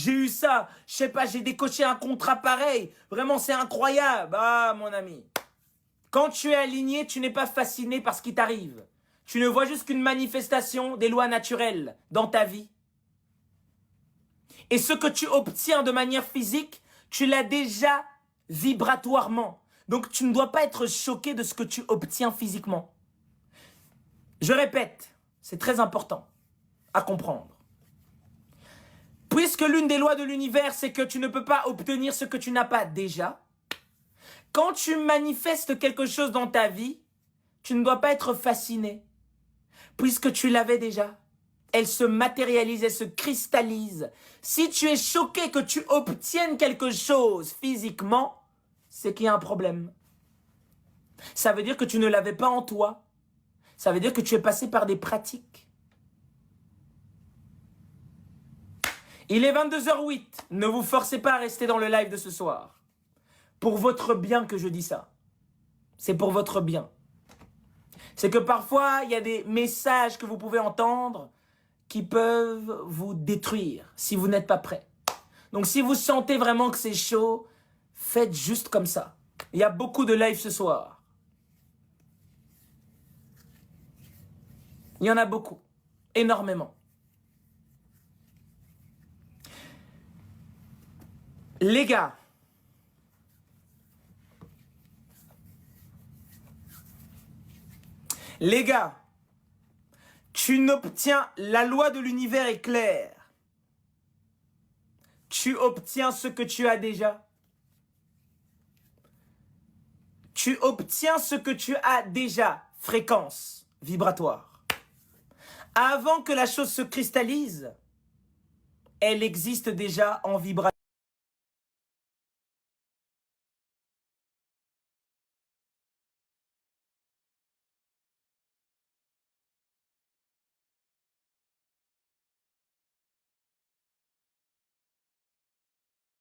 j'ai eu ça, je sais pas, j'ai décoché un contrat pareil. Vraiment, c'est incroyable. Ah, mon ami. Quand tu es aligné, tu n'es pas fasciné par ce qui t'arrive. Tu ne vois juste qu'une manifestation des lois naturelles dans ta vie. Et ce que tu obtiens de manière physique, tu l'as déjà vibratoirement. Donc, tu ne dois pas être choqué de ce que tu obtiens physiquement. Je répète, c'est très important à comprendre. Puisque l'une des lois de l'univers, c'est que tu ne peux pas obtenir ce que tu n'as pas déjà, quand tu manifestes quelque chose dans ta vie, tu ne dois pas être fasciné, puisque tu l'avais déjà. Elle se matérialise, elle se cristallise. Si tu es choqué que tu obtiennes quelque chose physiquement, c'est qu'il y a un problème. Ça veut dire que tu ne l'avais pas en toi. Ça veut dire que tu es passé par des pratiques. Il est 22h08. Ne vous forcez pas à rester dans le live de ce soir. Pour votre bien que je dis ça. C'est pour votre bien. C'est que parfois, il y a des messages que vous pouvez entendre qui peuvent vous détruire si vous n'êtes pas prêt. Donc si vous sentez vraiment que c'est chaud, faites juste comme ça. Il y a beaucoup de live ce soir. Il y en a beaucoup. Énormément. Les gars, tu n'obtiens, la loi de l'univers est claire. Tu obtiens ce que tu as déjà. Tu obtiens ce que tu as déjà. Fréquence vibratoire. Avant que la chose se cristallise, elle existe déjà en vibration.